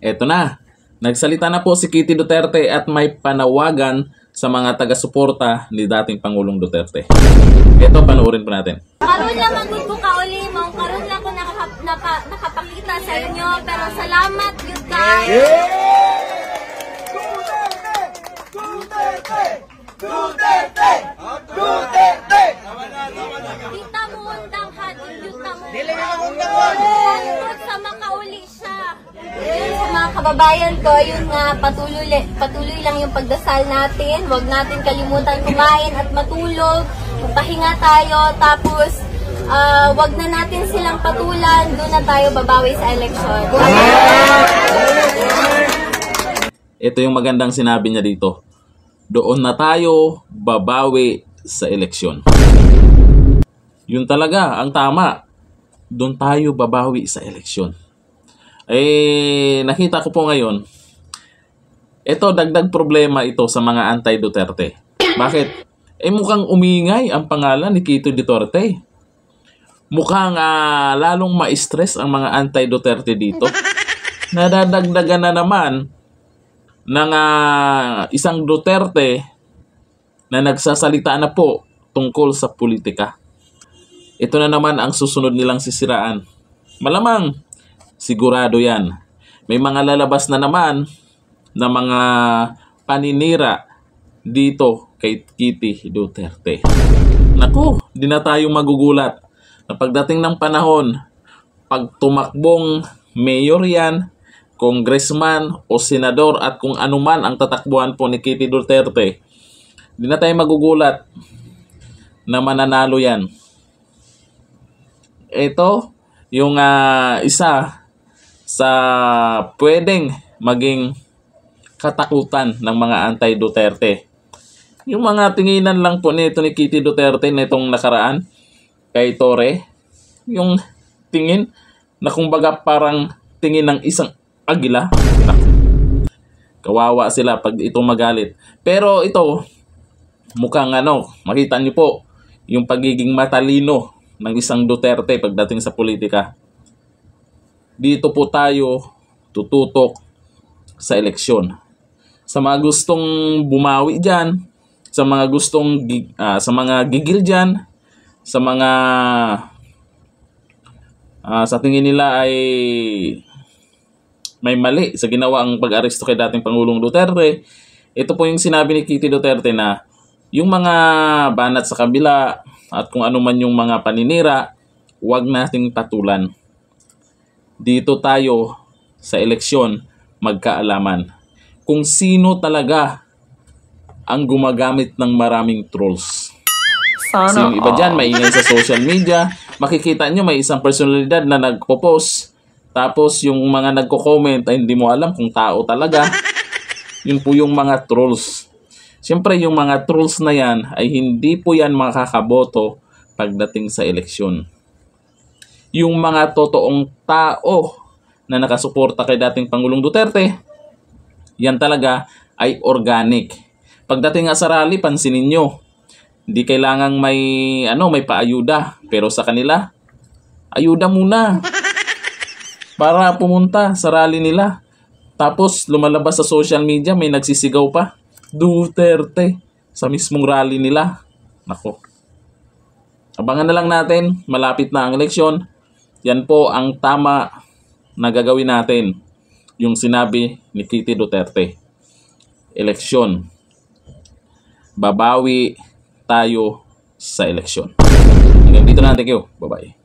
Eto na, nagsalita na po si Kitty Duterte at may panawagan sa mga taga-suporta ni dating Pangulong Duterte. Ito, panoorin po natin. Karoon lang magod ko kauli mo, karoon lang ko nakapakita sa inyo, pero salamat yun ka. Duterte! Kita mo undang hadin yuta mo. Dili na undang sa makauli siya. Yun sa mga kababayan ko, yun nga patuloy lang yung pagdasal natin. Huwag natin kalimutan kumain at matulog. Magpahinga tayo, tapos wag na natin silang patulan, doon na tayo babawi sa eleksyon. Ito yung magandang sinabi niya dito. Doon na tayo babawi sa eleksyon. Yun talaga ang tama. Doon tayo babawi sa eleksyon. Nakita ko po ngayon, ito dagdag problema ito sa mga anti-Duterte. Bakit? Mukhang umingay ang pangalan ni Kitty Duterte. Mukhang lalong ma-stress ang mga anti-Duterte dito. Nadadagdagan na naman ng isang Duterte na nagsasalita na po tungkol sa politika. Ito na naman ang susunod nilang sisiraan. Malamang, sigurado yan. May mga lalabas na naman na mga paninira dito kay Kitty Duterte. Naku, di na tayo magugulat na pagdating ng panahon, pag tumakbong mayor yan, congressman o senador at kung anuman ang tatakbuhan po ni Kitty Duterte, di na tayo magugulat na mananalo yan. Ito yung isa sa pwedeng maging katakutan ng mga anti-Duterte. Yung mga tinginan lang po nito ni Kitty Duterte nitong nakaraan kay Torre, yung tingin na kumbaga parang tingin ng isang agila. Kawawa sila pag ito magalit. Pero ito, mukhang makita niyo po yung pagiging matalino ng isang Duterte pagdating sa politika. Dito po tayo tututok sa eleksyon. Sa mga gustong bumawi dyan, sa mga gustong sa mga gigil dyan, sa mga sa tingin nila ay may mali sa ginawa ang pag-aresto kay dating Pangulong Duterte, ito po yung sinabi ni Kitty Duterte na yung mga banat sa kabila at kung ano man yung mga paninira, huwag nating patulan. Dito tayo sa eleksyon magkaalaman kung sino talaga ang gumagamit ng maraming trolls. Kasi yung iba dyan, maingay sa social media, makikita nyo may isang personalidad na nagpo-post. Tapos yung mga nagko-comment ay hindi mo alam kung tao talaga. Yun po yung mga trolls. Siyempre yung mga trolls na yan ay hindi po yan makakaboto pagdating sa eleksyon. Yung mga totoong tao na nakasuporta kay dating Pangulong Duterte, yan talaga ay organic. Pagdating nga sa rally, pansinin nyo, hindi kailangang may paayuda. Pero sa kanila, ayuda muna para pumunta sa rally nila. Tapos lumalabas sa social media, may nagsisigaw pa, Duterte, sa mismong rally nila. Nako. Abangan na lang natin, malapit na ang eleksyon. Yan po ang tama na gagawin natin. Yung sinabi ni Kitty Duterte. Eleksyon. Babawi tayo sa eleksyon. Hanggang dito na, thank you. Bye-bye.